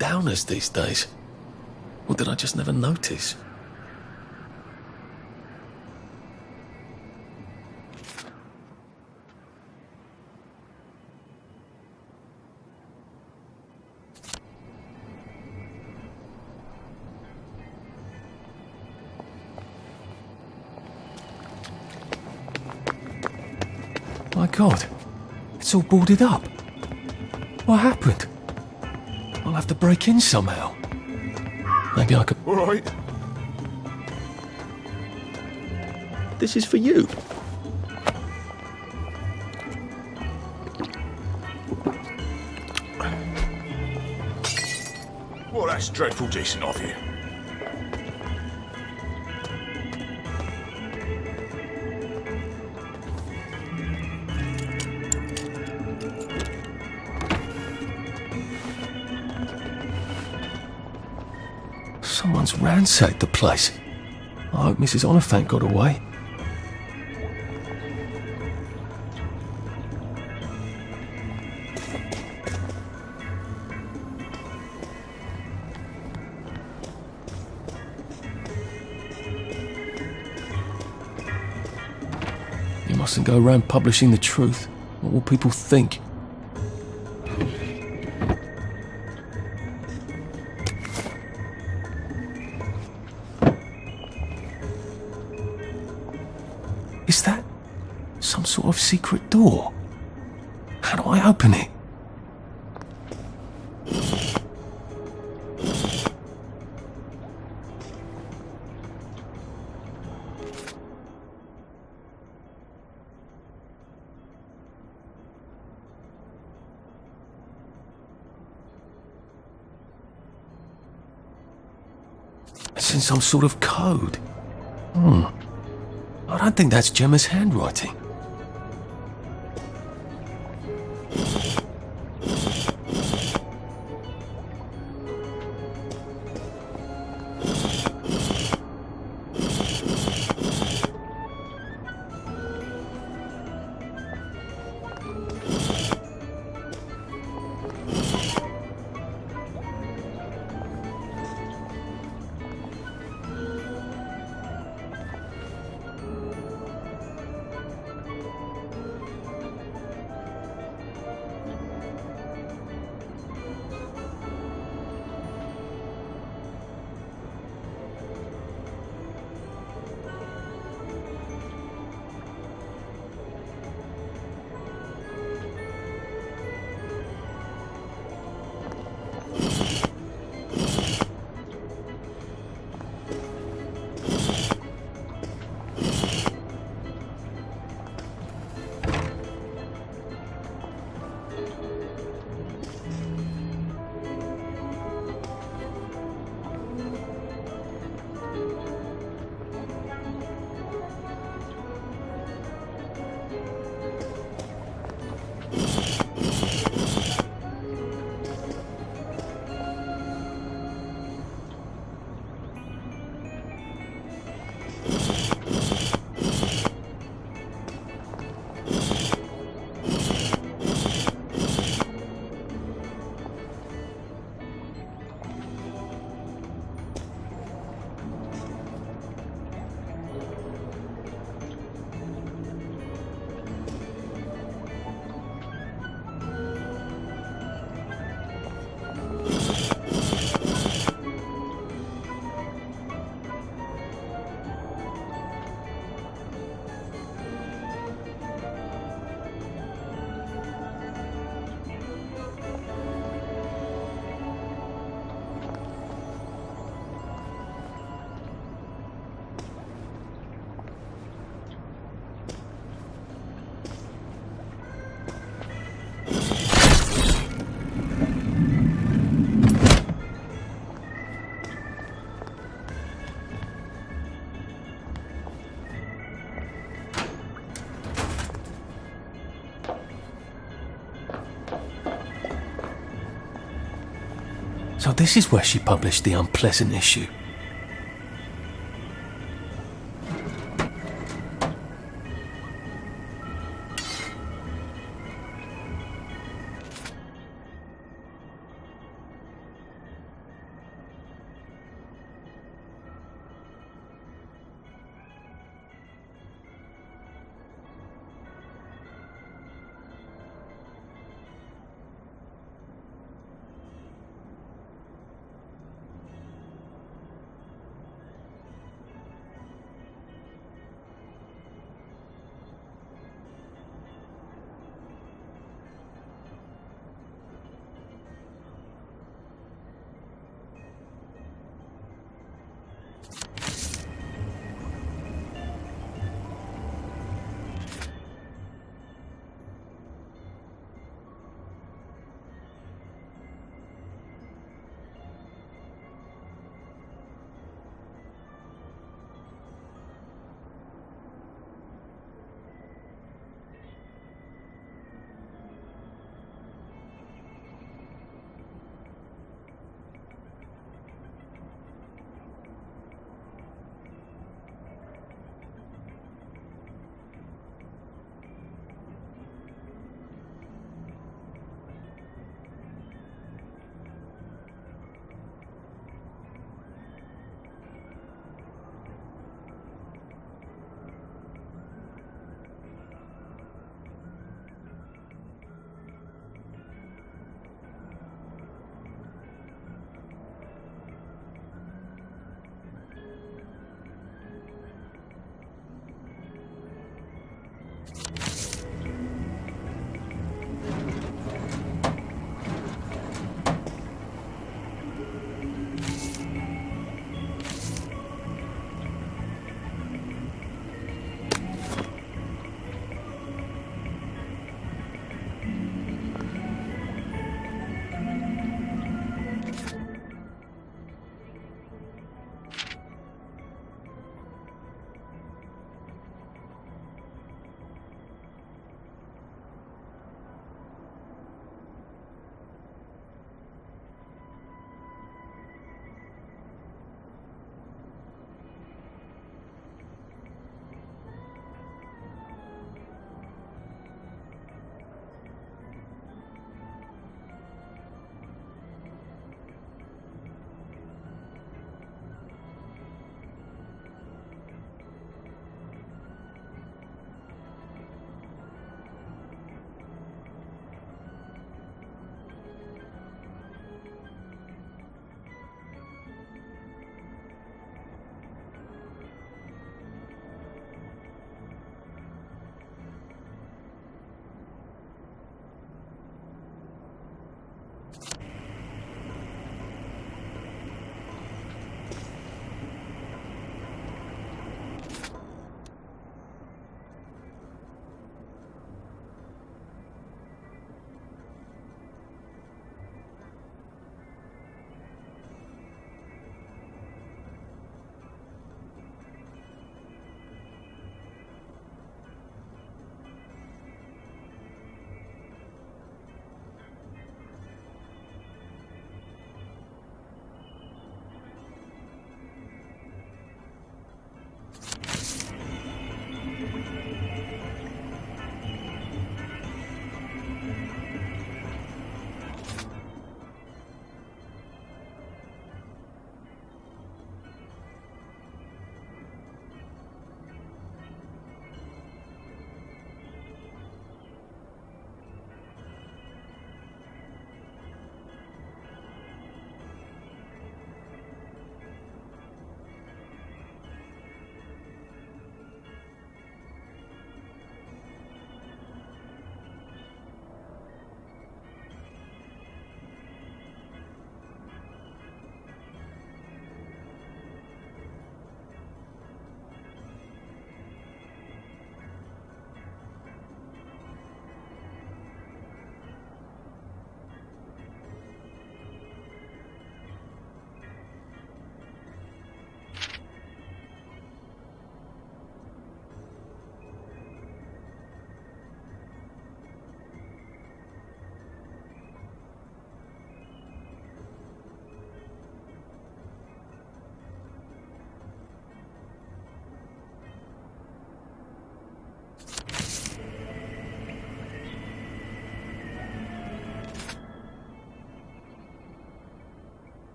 downers these days. Or did I just never notice? My God, it's all boarded up. What happened? I'll have to break in somehow. Maybe I could... All right. This is for you. Well, that's dreadful decent of you. Someone's ransacked the place. I hope Mrs. Oliphant got away. You mustn't go around publishing the truth. What will people think? Is that some sort of secret door? How do I open it? It's in some sort of code. I don't think that's Gemma's handwriting. So this is where she published the unpleasant issue.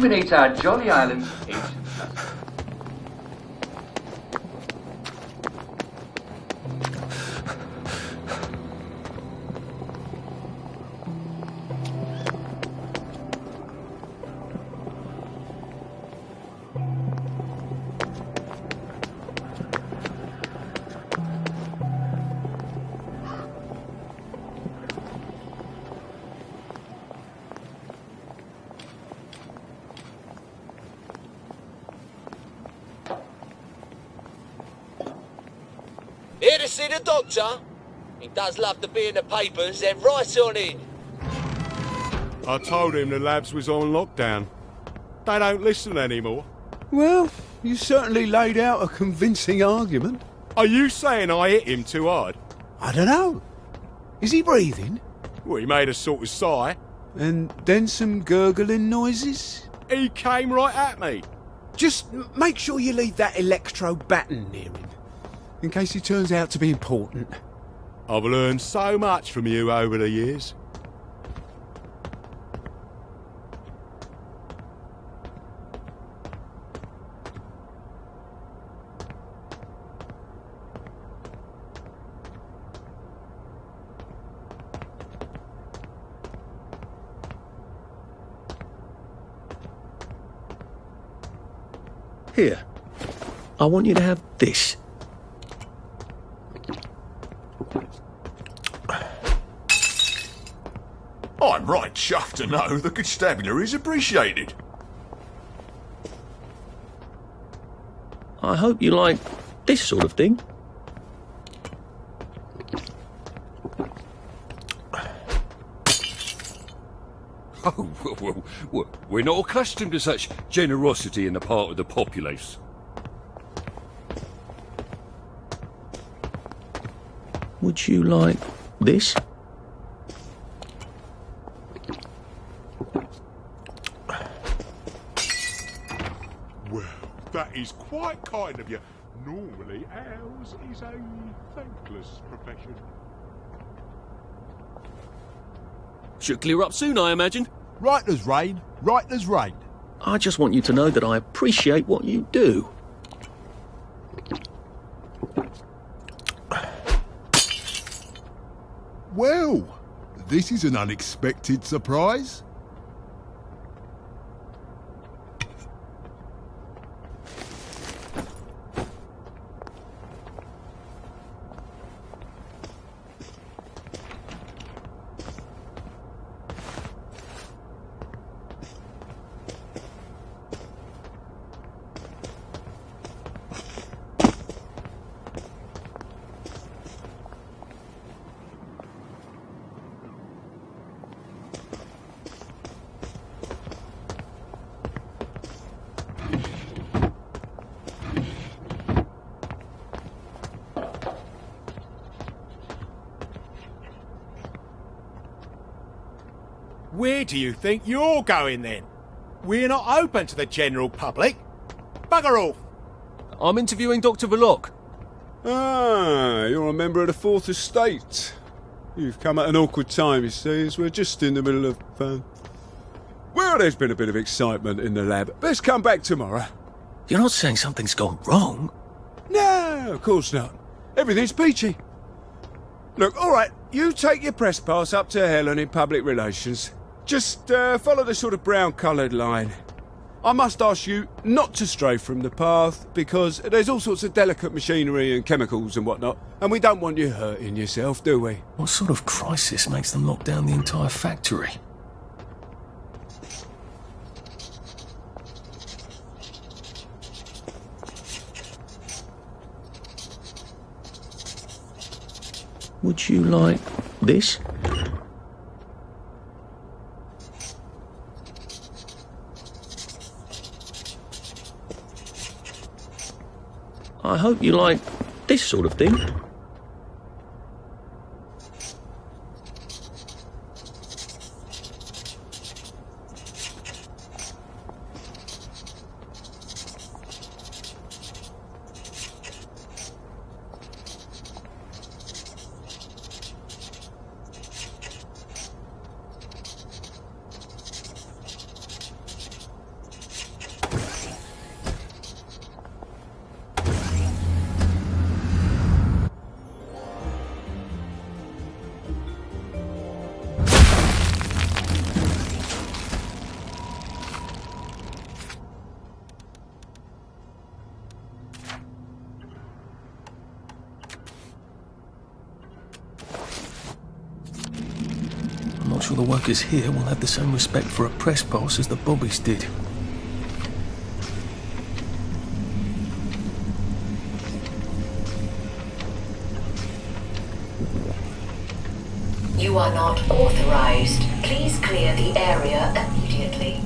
illuminate our jolly island's ancient past. Here to see the doctor? He does love to be in the papers, then right on in. I told him the labs was on lockdown. They don't listen anymore. Well, you certainly laid out a convincing argument. Are you saying I hit him too hard? I don't know. Is he breathing? Well, he made a sort of sigh. And then some gurgling noises? He came right at me. Just make sure you leave that electro baton near him, in case he turns out to be important. I've learned so much from you over the years. Here. I want you to have this. I'm right chuffed to know the constabulary is appreciated. I hope you like this sort of thing. Oh, well, we're not accustomed to such generosity in the part of the populace. Would you like this? Well, that is quite kind of you. Normally, ours is a thankless profession. Should clear up soon, I imagine. Right as rain, right as rain. I just want you to know that I appreciate what you do. Well, this is an unexpected surprise. Where do you think you're going then? We're not open to the general public. Bugger off! I'm interviewing Dr. Verloc. Ah, you're a member of the Fourth Estate. You've come at an awkward time, you see, as we're just in the middle of... Well, there's been a bit of excitement in the lab. Let's come back tomorrow. You're not saying something's gone wrong? No, of course not. Everything's peachy. Look, all right, you take your press pass up to Helen in public relations. Just follow the sort of brown-coloured line. I must ask you not to stray from the path, because there's all sorts of delicate machinery and chemicals and whatnot, and we don't want you hurting yourself, do we? What sort of crisis makes them lock down the entire factory? Would you like this? I hope you like this sort of thing. not sure the workers here will have the same respect for a press pass as the bobbies did. You are not authorized. Please clear the area immediately.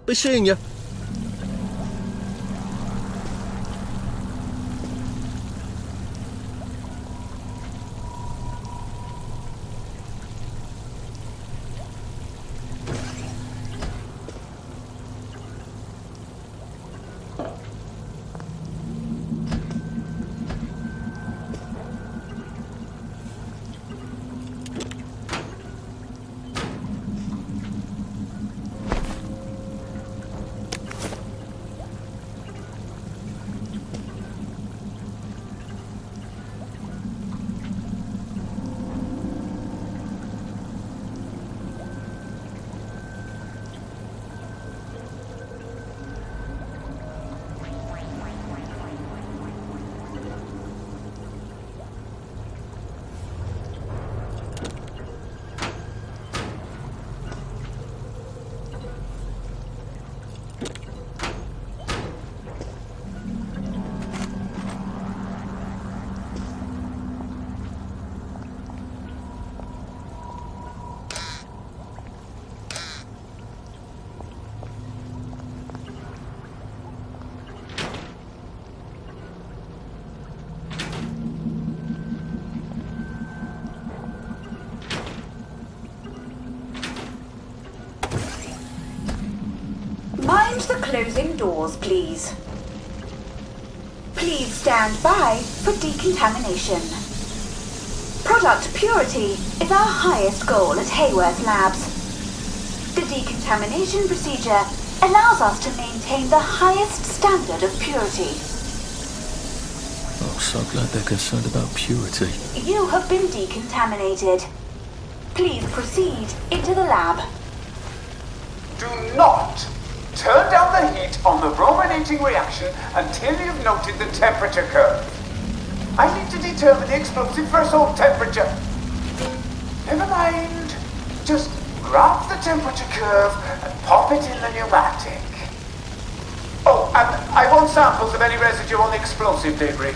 Be seeing you. Mind the closing doors, please. Please stand by for decontamination. Product purity is our highest goal at Haworth Labs. The decontamination procedure allows us to maintain the highest standard of purity. Oh, so glad they're concerned about purity. You have been decontaminated. Please proceed into the lab. Do not turn down the heat on the brominating reaction until you've noted the temperature curve. I need to determine the explosive threshold temperature. Never mind. Just graph the temperature curve and pop it in the pneumatic. Oh, and I want samples of any residue on the explosive debris.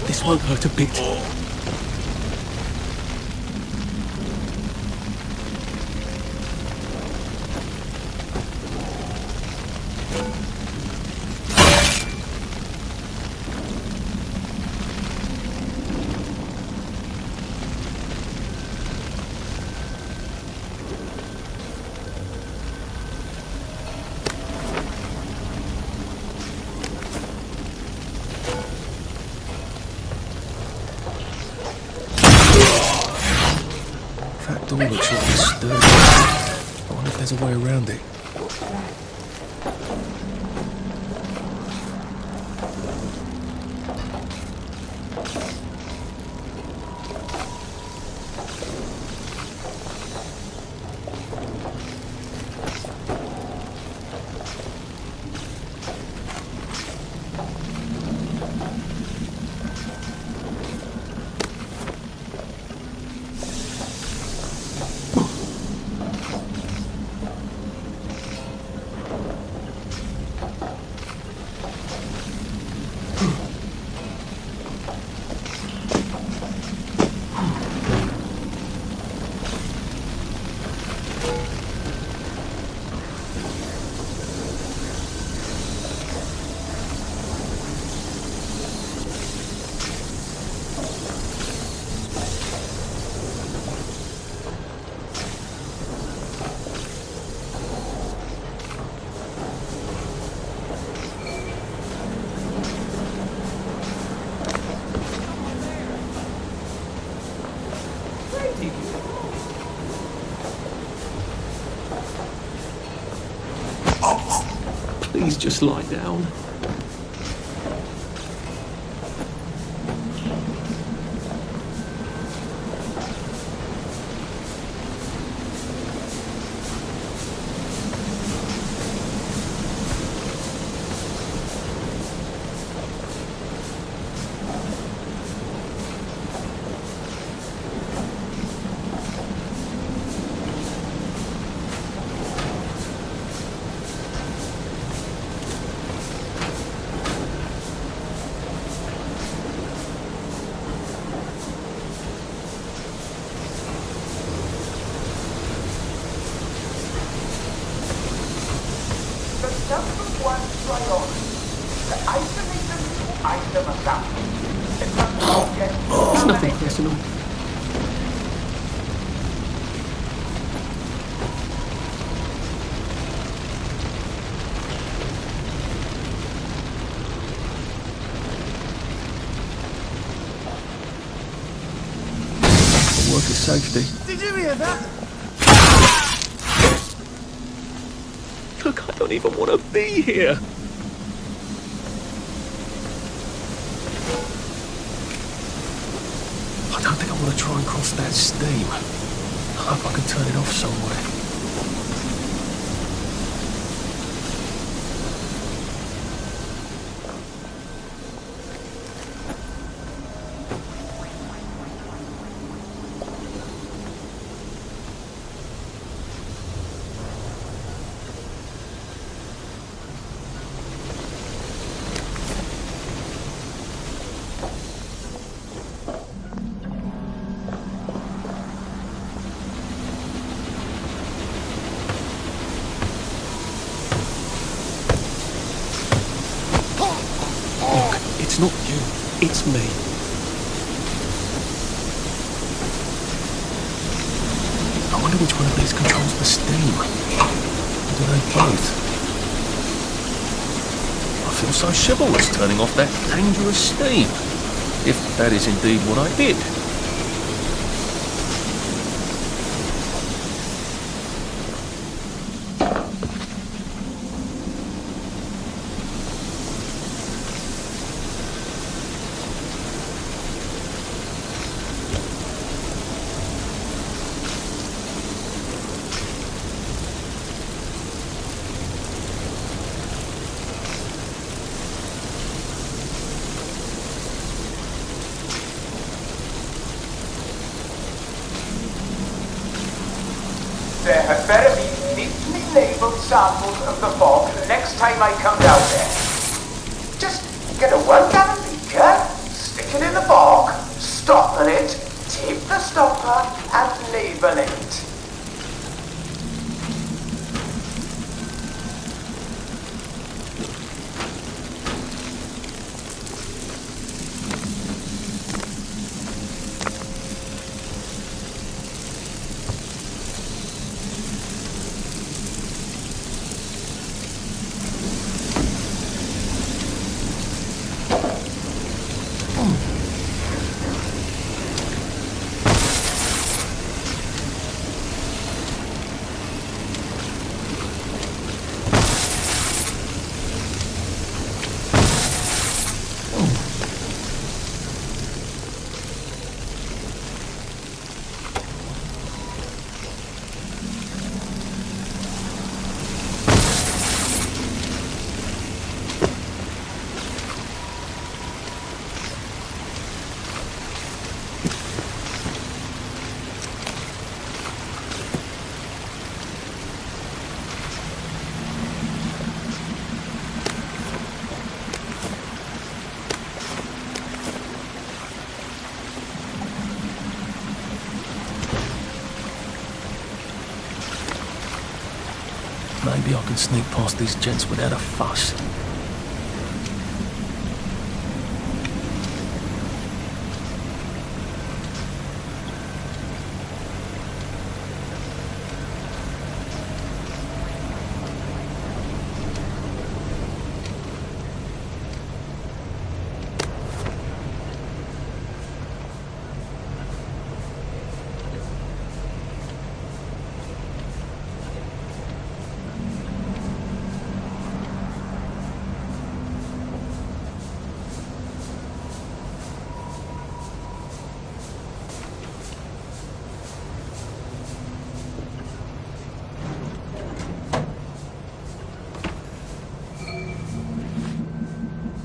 This won't hurt a bit. That door looks like it's sturdy. I wonder if there's a way around it. Please just lie down. Number one priority, the isolation item assembly. It must not get It's nothing personal. Worker safety. Did you hear that? Look, I don't even want to be here. I don't think I want to try and cross that steam. I hope I can turn it off somewhere. It's not you, it's me. I wonder which one of these controls the steam. Or do they both? I feel so chivalrous turning off that dangerous steam. If that is indeed what I did. There had better be neatly labelled samples of the fog next time I come down there. Just get a 1 gallon beaker, stick it in the fog, stopper it, tape the stopper, and label it. Maybe I can sneak past these gents without a fuss.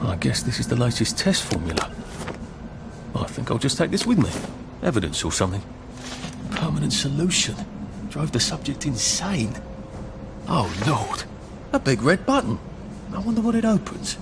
I guess this is the latest test formula. I think I'll just take this with me. Evidence or something. Permanent solution. Drove the subject insane. Oh, Lord. A big red button. I wonder what it opens.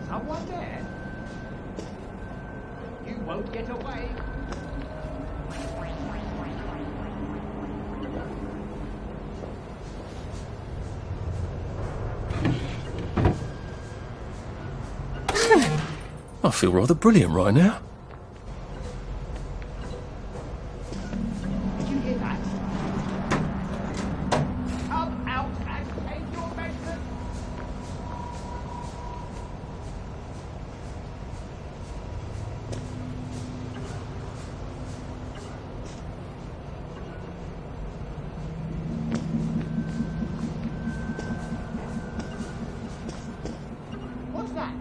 Someone there? You won't get away. I feel rather brilliant right now. Did you hear that? Come out and take your medicine. What's that?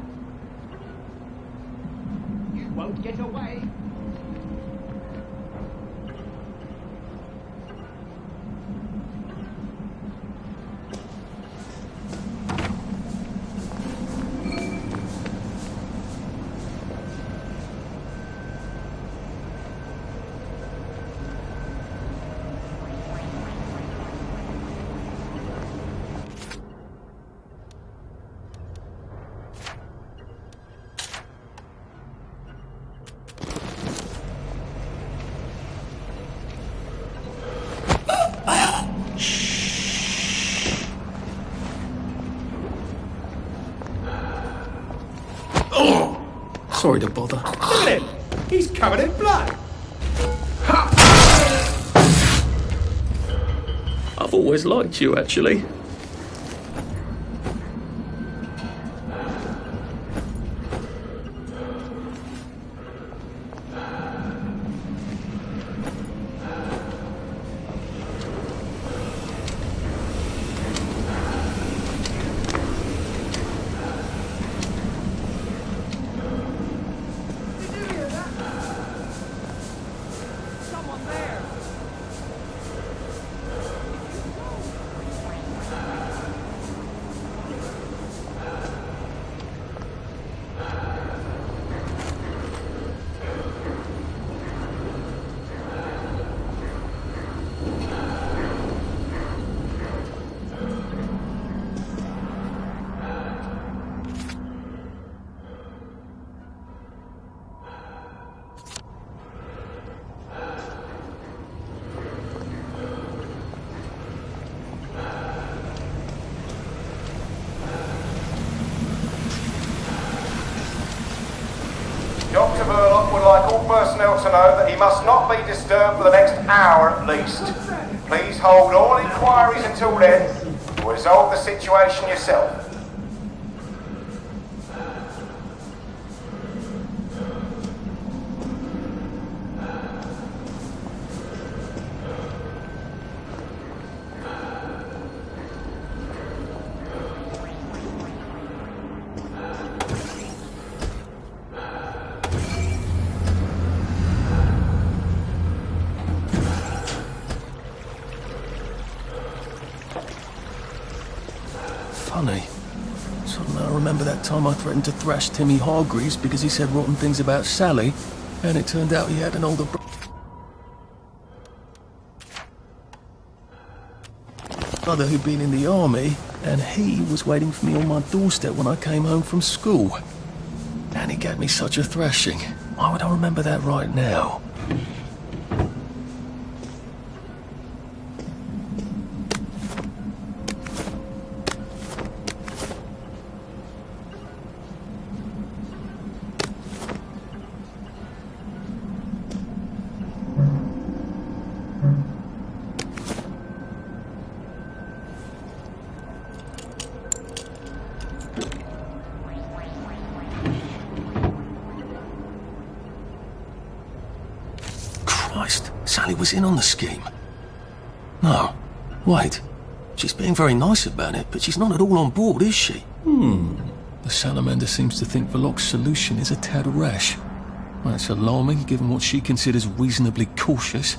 You won't get away. Sorry to bother. Look at him! He's covered in blood! I've always liked you, actually. Someone there. Dr. Verloc would like all personnel to know that he must not be disturbed for the next hour at least. Please hold all inquiries until then. You'll resolve the situation yourself. Funny. Suddenly I remember that time I threatened to thrash Timmy Hargreaves because he said rotten things about Sally, and it turned out he had an older brother. brother who'd been in the army, and he was waiting for me on my doorstep when I came home from school. And he gave me such a thrashing. Why would I remember that right now? Christ, Sally was in on the scheme. No, wait. She's being very nice about it, but she's not at all on board, is she? The salamander seems to think Verloc's solution is a tad rash. That's alarming, given what she considers reasonably cautious.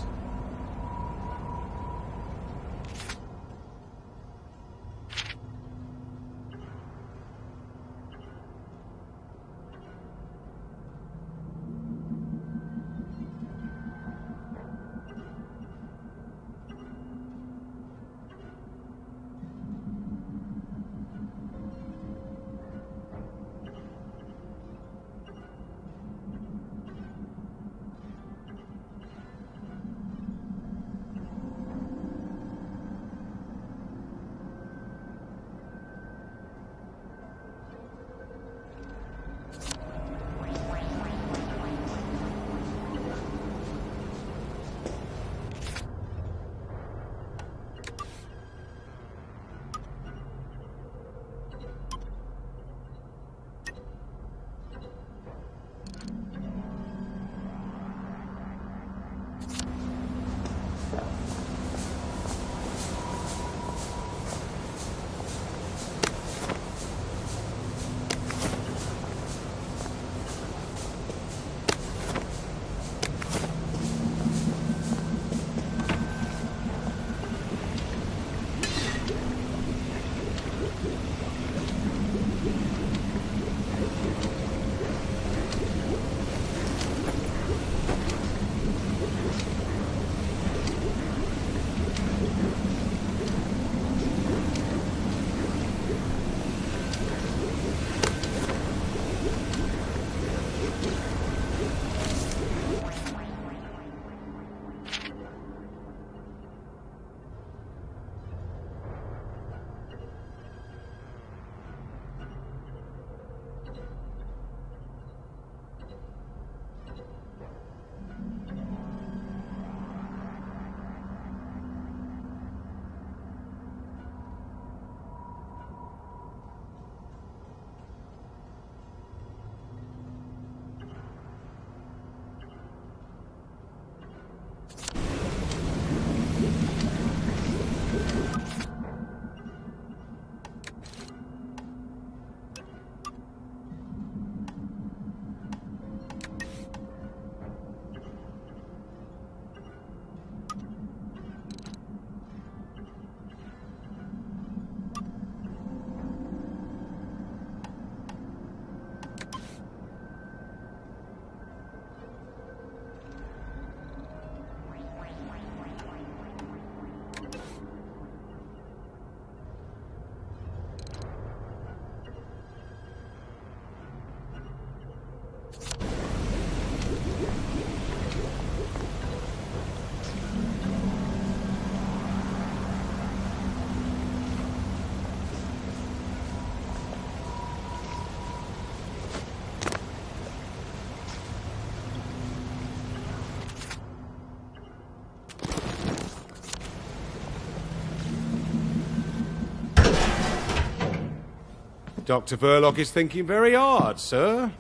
Dr. Verloc is thinking very hard, sir.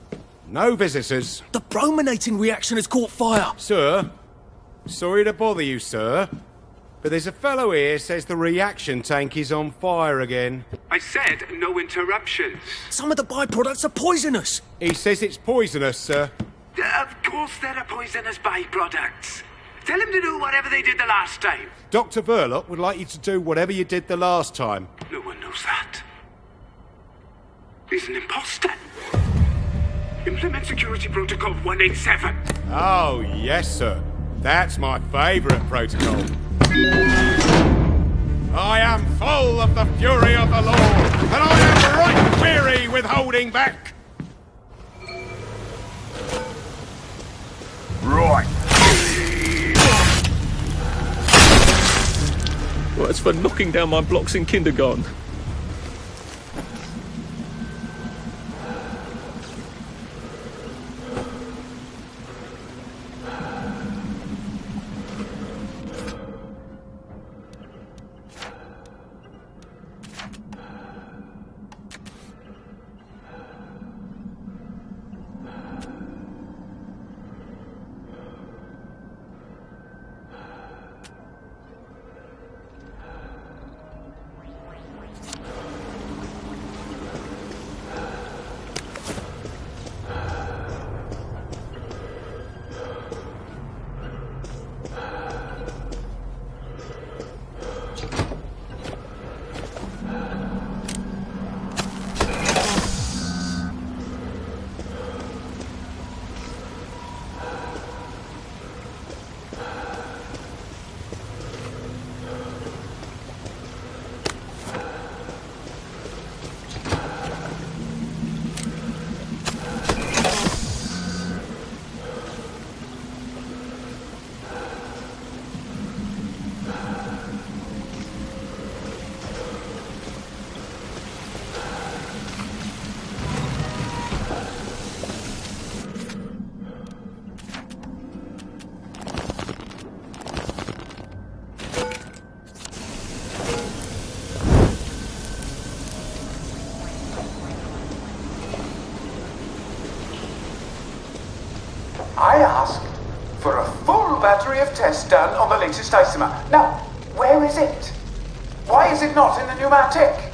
No visitors. The brominating reaction has caught fire! Sir, sorry to bother you, sir, but there's a fellow here says the reaction tank is on fire again. I said no interruptions. Some of the byproducts are poisonous! He says it's poisonous, sir. Of course there are poisonous byproducts. Tell him to do whatever they did the last time. Dr. Verloc would like you to do whatever you did the last time. No one knows that. He's an imposter. Implement Security Protocol 187. Oh, yes, sir. That's my favourite protocol. I am full of the fury of the law, and I am right weary with holding back. Right. Well, it's for knocking down my blocks in kindergarten. I asked for a full battery of tests done on the latest isomer. Now, where is it? Why is it not in the pneumatic?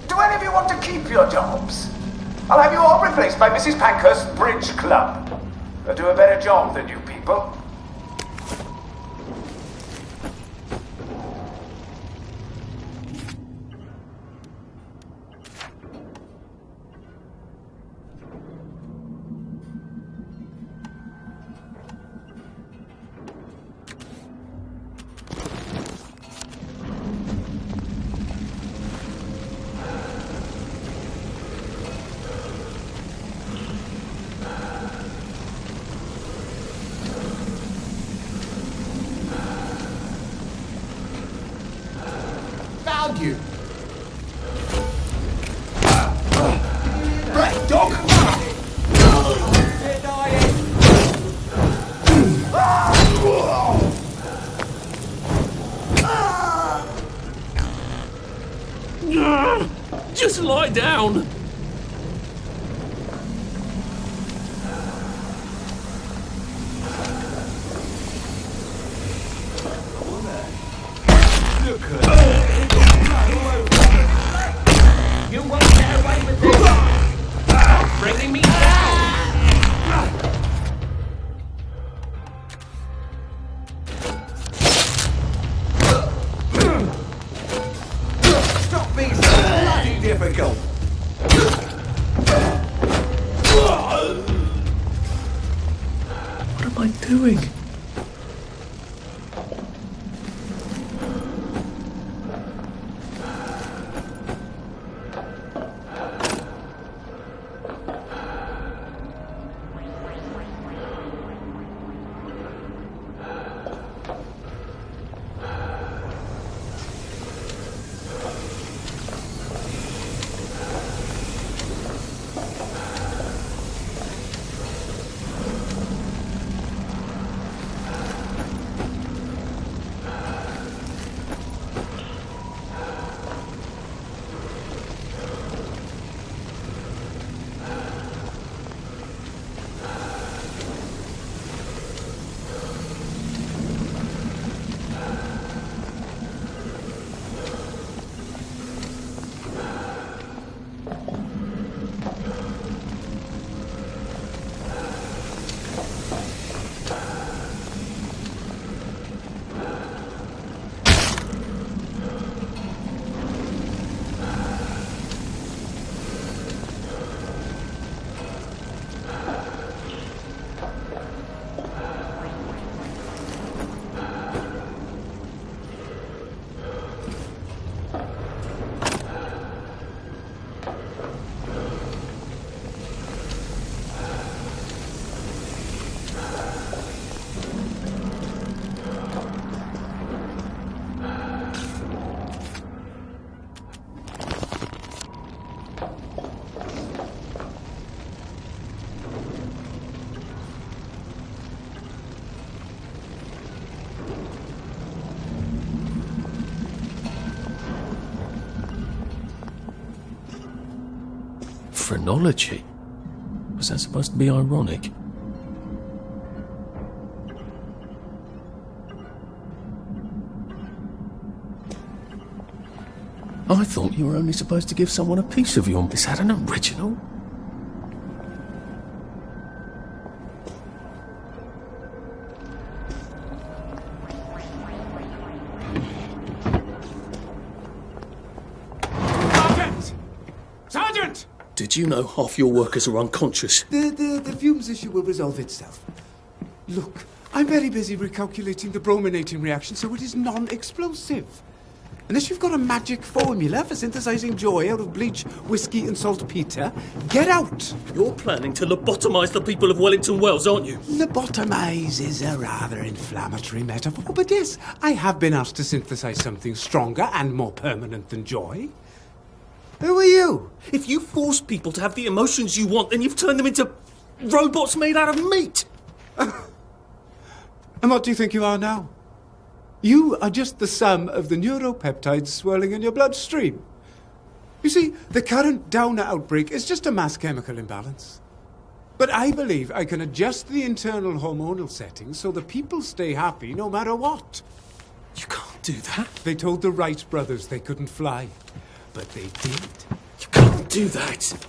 Do any of you want to keep your jobs? I'll have you all replaced by Mrs. Pankhurst's Bridge Club. They'll do a better job than you people. You. Right, dog. Just lie down. You won't get away with this! Bringing me down! Stop being so bloody difficult. What am I doing? Phrenology? Was that supposed to be ironic? I thought you were only supposed to give someone a piece of your... Is that an original? Sergeant! Did you know half your workers are unconscious? The fumes issue will resolve itself. Look, I'm very busy recalculating the brominating reaction, so it is non-explosive. Unless you've got a magic formula for synthesizing joy out of bleach, whiskey and saltpeter, get out! You're planning to lobotomize the people of Wellington Wells, aren't you? Lobotomize is a rather inflammatory metaphor, but yes, I have been asked to synthesize something stronger and more permanent than joy. Who are you? If you force people to have the emotions you want, then you've turned them into robots made out of meat! And what do you think you are now? You are just the sum of the neuropeptides swirling in your bloodstream. You see, the current Downer outbreak is just a mass chemical imbalance. But I believe I can adjust the internal hormonal settings so the people stay happy no matter what. You can't do that. They told the Wright brothers they couldn't fly, but they did. You can't do that.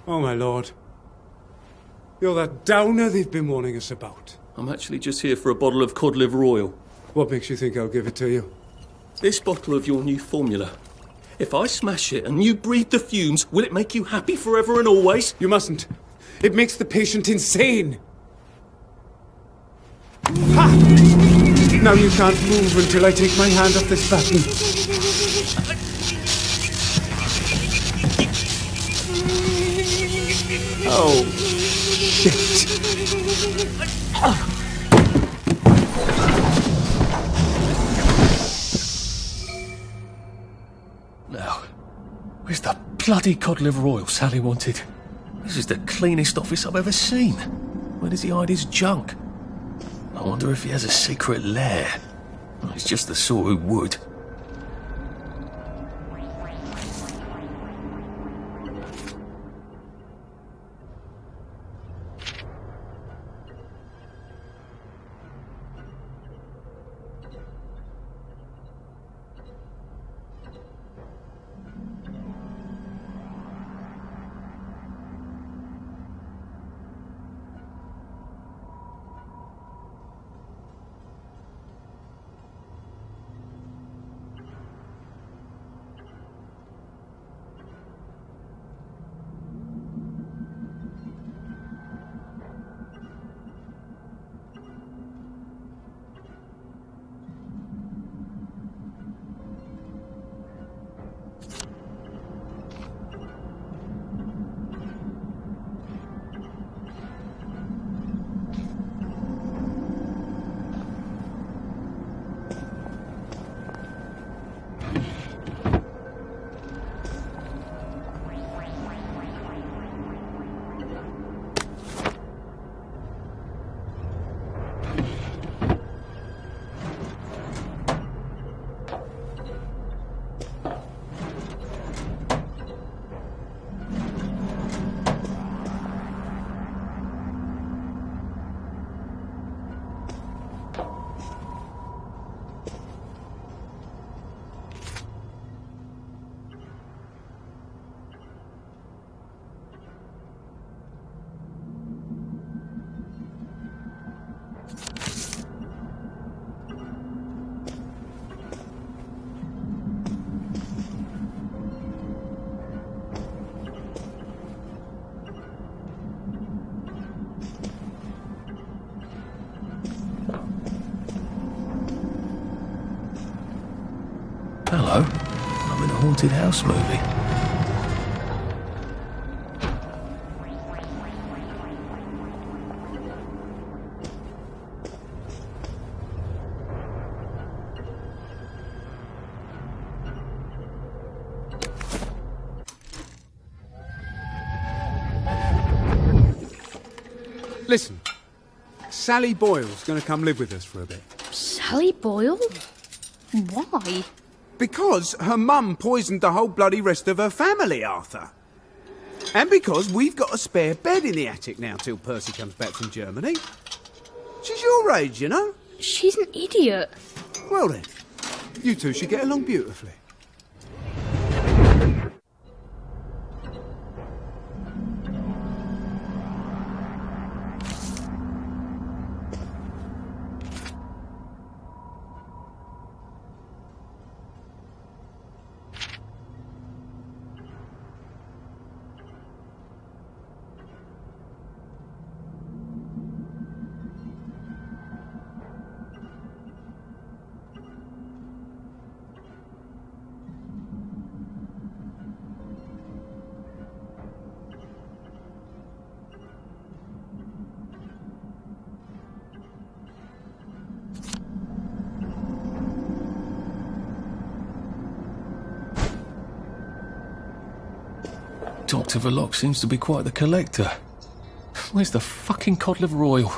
Oh, my lord. You're that Downer they've been warning us about. I'm actually just here for a bottle of cod liver oil. What makes you think I'll give it to you? This bottle of your new formula. If I smash it and you breathe the fumes, will it make you happy forever and always? You mustn't. It makes the patient insane. Ha! Now you can't move until I take my hand off this button. Oh, shit. Now, where's the bloody cod liver oil Sally wanted? This is the cleanest office I've ever seen. Where does he hide his junk? I wonder if he has a secret lair. He's just the sort who would. Hello. I'm in a haunted house movie. Listen, Sally Boyle's going to come live with us for a bit. Sally Boyle? Why? Because her mum poisoned the whole bloody rest of her family, Arthur. And because we've got a spare bed in the attic now till Percy comes back from Germany. She's your age, you know. She's an idiot. Well then, you two should get along beautifully. Dr. Verloc seems to be quite the collector. Where's the fucking cod liver oil?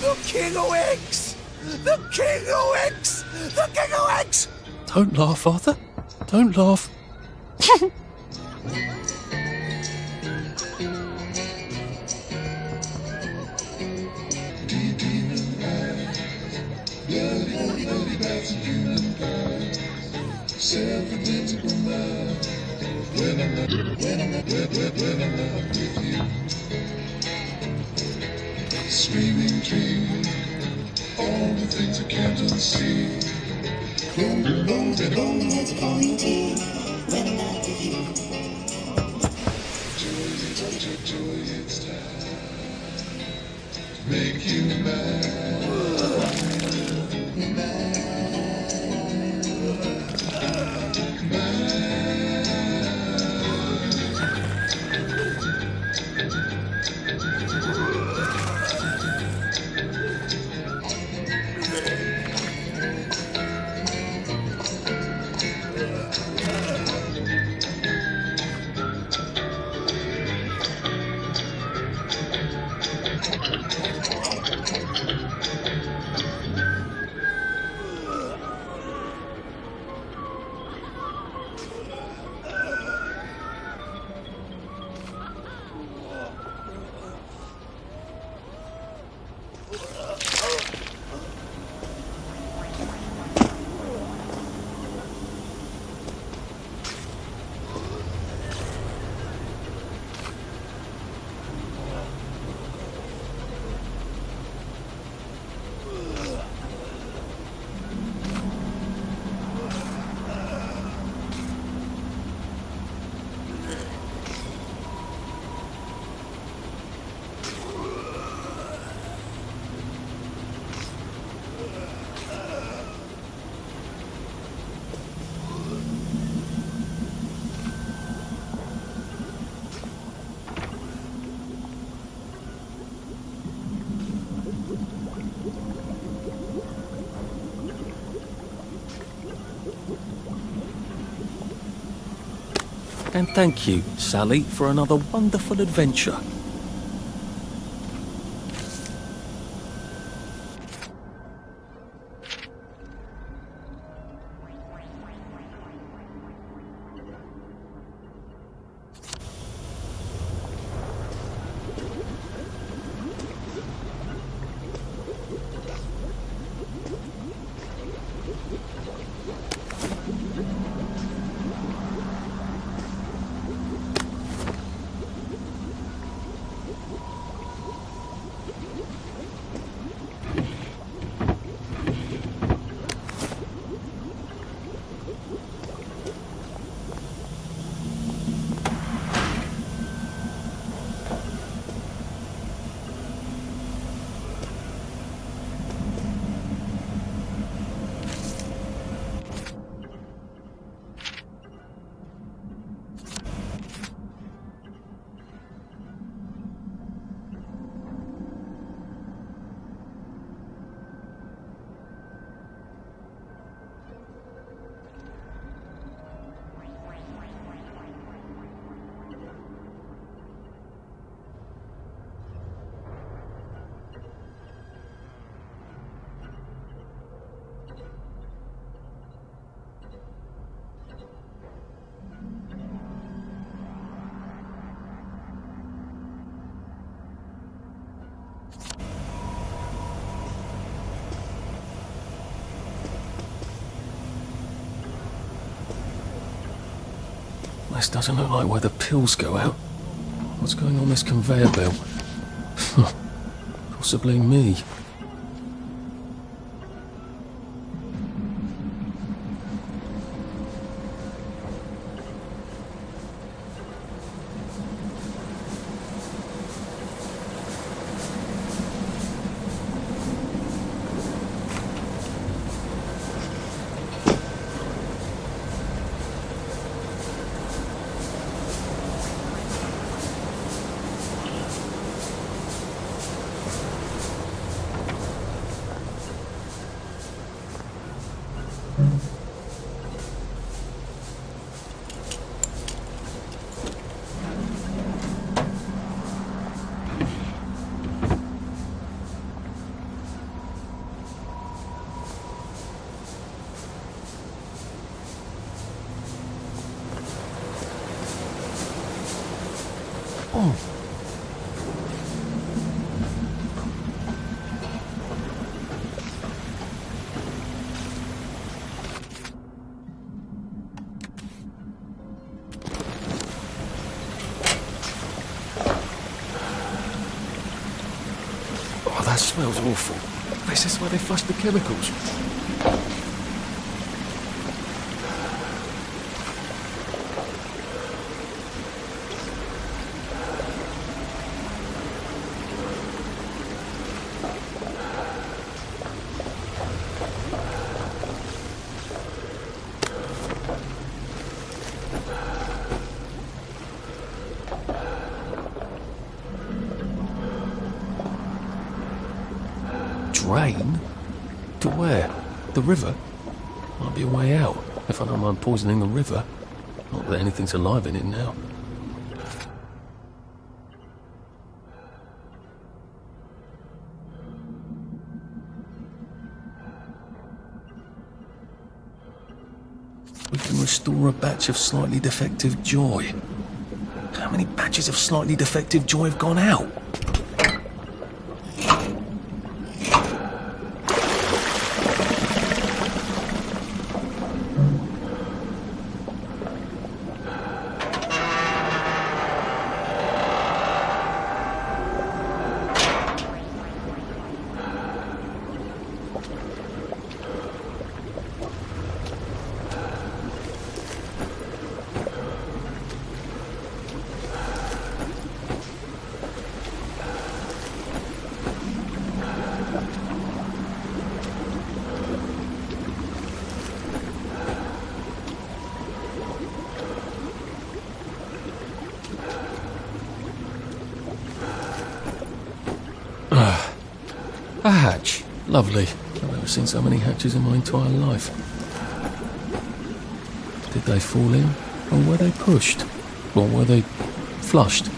The King of Eggs! The King of Eggs! The King of Eggs! Don't laugh, Arthur. Don't laugh. Screaming dream, all the things I can't unsee. Bones and bone heads pointing when I'm not with you. Joy, it's time to make you mine. And thank you, Sally, for another wonderful adventure. This doesn't look like where the pills go out. What's going on this conveyor belt? Possibly me. Oh. Oh, that smells awful. This is where they flush the chemicals. Drain? To where? The river? Might be a way out, if I don't mind poisoning the river. Not that anything's alive in it now. We can restore a batch of slightly defective joy. How many batches of slightly defective joy have gone out? A hatch. Lovely. I've never seen so many hatches in my entire life. Did they fall in? Or were they pushed? Or were they flushed?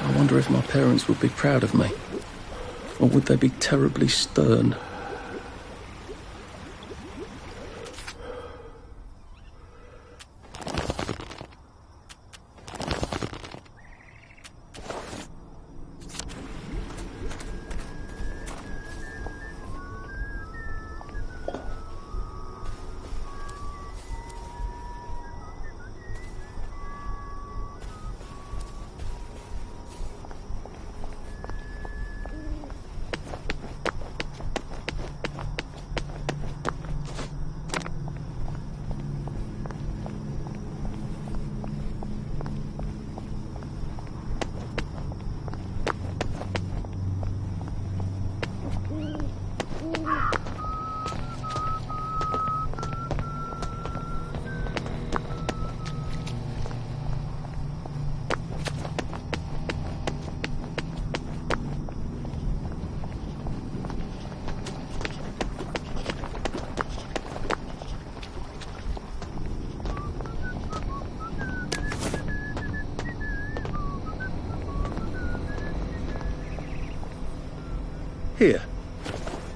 I wonder if my parents would be proud of me, or would they be terribly stern?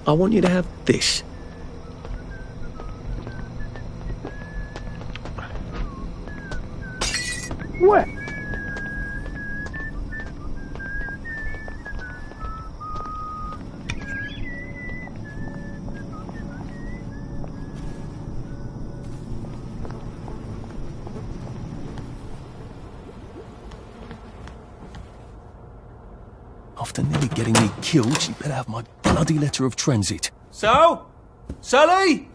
I want you to have this. What? After nearly getting me killed, she better have my bloody letter of transit. So? Sally?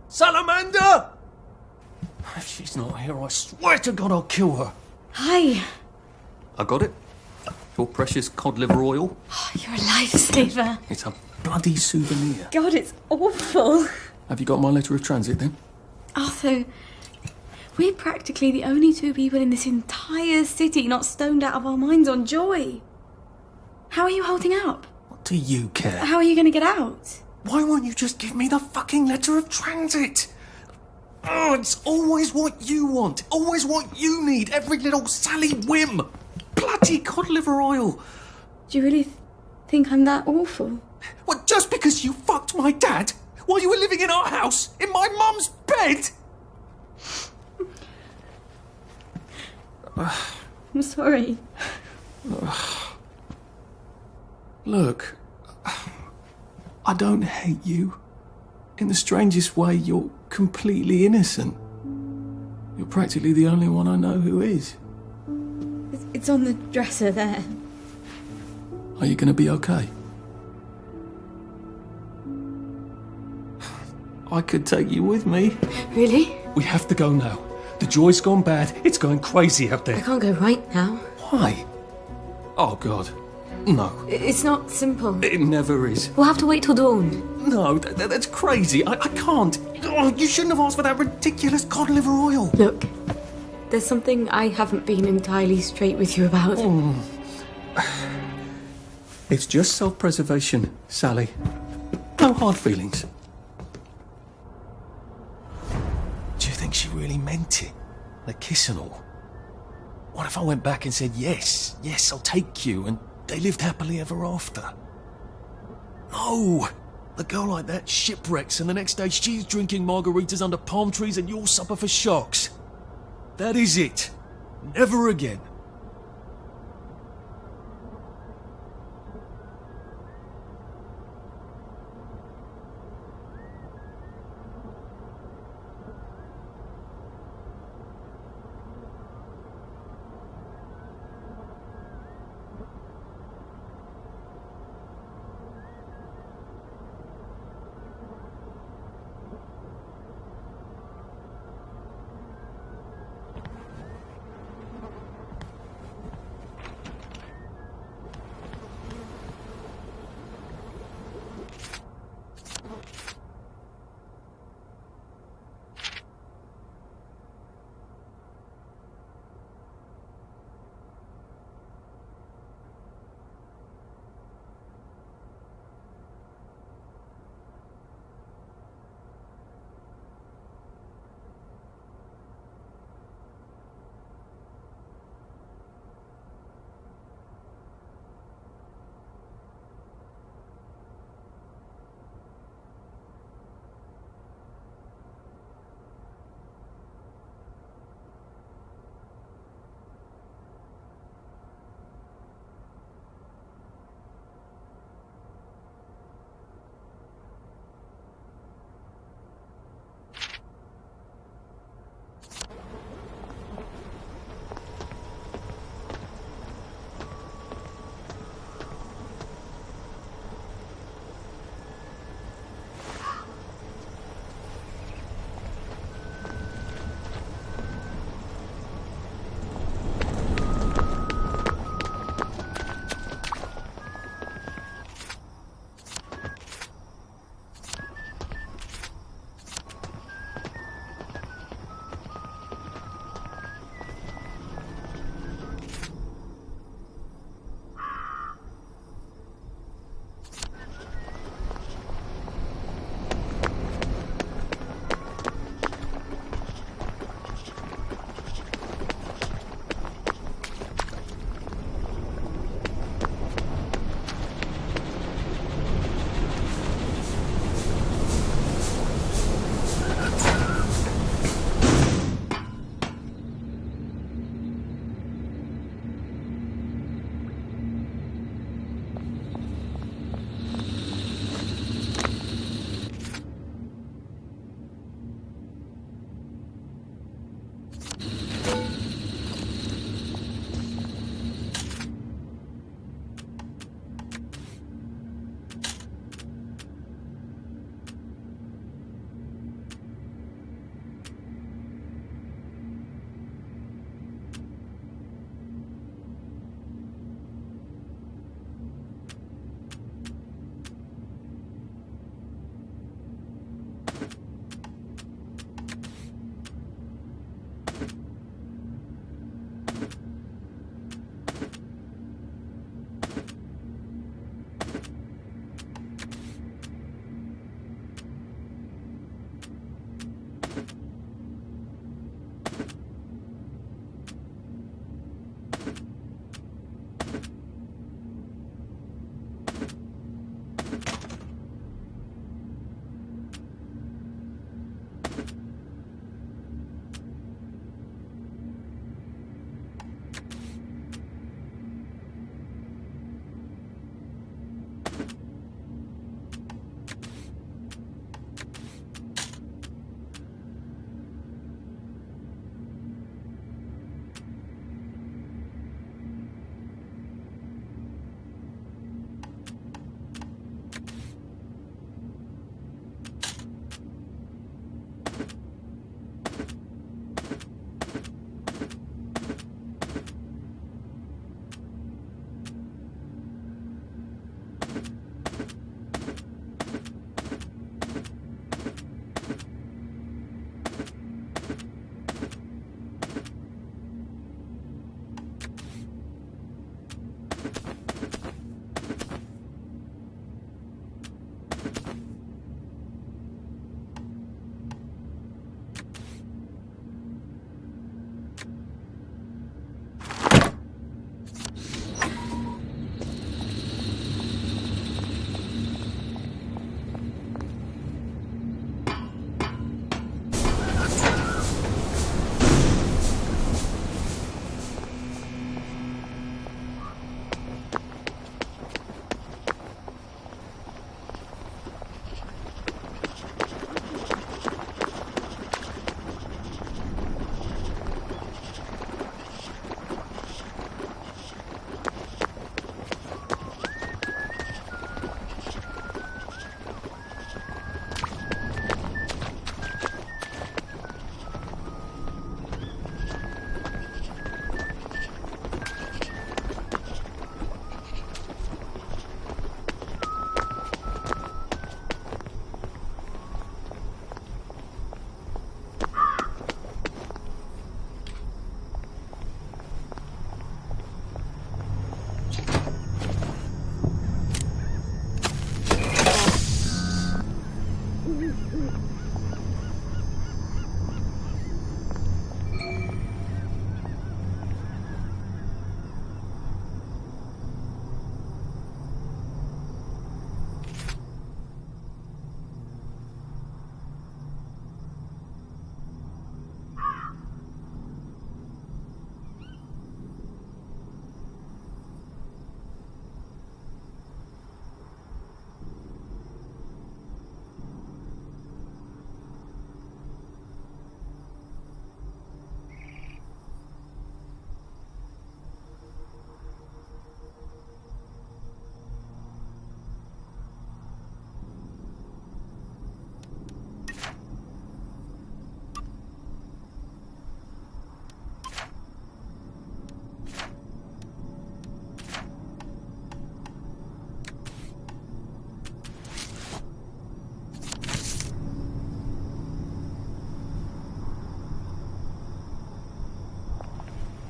Salamander? If she's not here, I swear to God I'll kill her. Hi. I got it. Your precious cod liver oil. Oh, you're a lifesaver. It's a bloody souvenir. God, it's awful. Have you got my letter of transit then? Arthur, we're practically the only two people in this entire city not stoned out of our minds on joy. How are you holding up? What do you care? How are you going to get out? Why won't you just give me the fucking letter of transit? Oh, it's always what you want. Always what you need. Every little Sally whim. Bloody cod liver oil. Do you really think I'm that awful? What, just because you fucked my dad? While you were living in our house? In my mum's bed? I'm sorry. Look, I don't hate you. In the strangest way, you're completely innocent. You're practically the only one I know who is. It's on the dresser there. Are you going to be okay? I could take you with me. Really? We have to go now. The joy's gone bad. It's going crazy out there. I can't go right now. Why? Oh, God. No. It's not simple. It never is. We'll have to wait till dawn. No, that's crazy. I can't. Oh, you shouldn't have asked for that ridiculous cod liver oil. Look, there's something I haven't been entirely straight with you about. It's just self-preservation, Sally. No hard feelings. Do you think she really meant it? The kiss and all? What if I went back and said, yes, I'll take you, and they lived happily ever after? No! A girl like that shipwrecks, and the next day she's drinking margaritas under palm trees and you'll suffer for sharks. That is it. Never again.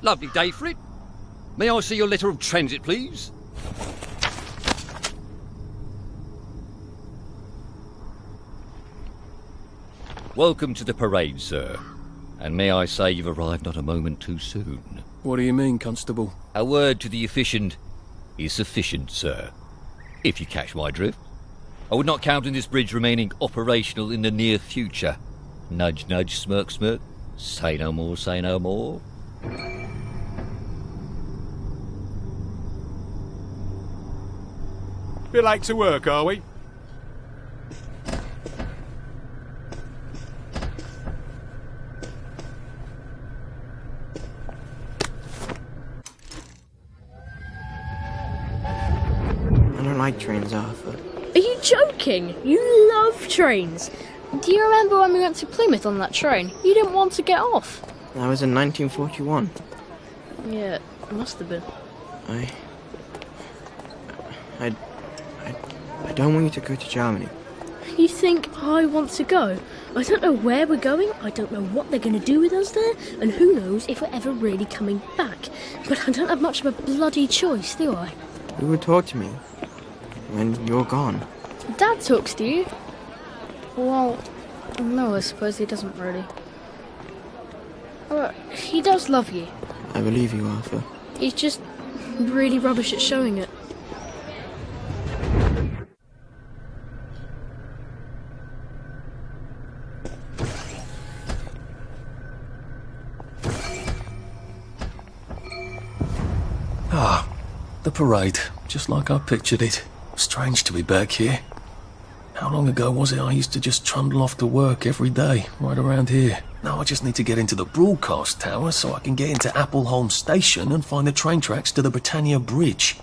Lovely day for it. May I see your letter of transit, please? Welcome to the parade, sir. And may I say you've arrived not a moment too soon. What do you mean, Constable? A word to the efficient is sufficient, sir. If you catch my drift. I would not count on this bridge remaining operational in the near future. Nudge, nudge, smirk, smirk. Say no more, say no more. Bit late to work, are we? I don't like trains, Arthur. Are you joking? You love trains. Do you remember when we went to Plymouth on that train? You didn't want to get off. That was in 1941. Yeah, it must have been. I don't want you to go to Germany. You think I want to go? I don't know where we're going, I don't know what they're going to do with us there, and who knows if we're ever really coming back. But I don't have much of a bloody choice, do I? Who would talk to me when you're gone? Dad talks to you. Well, no, I suppose he doesn't really. Well, he does love you. I believe you, Arthur. He's just really rubbish at showing it. Ah, the parade, just like I pictured it. Strange to be back here. How long ago was it I used to just trundle off to work every day, right around here? Now I just need to get into the broadcast tower so I can get into Appleholm Station and find the train tracks to the Britannia Bridge.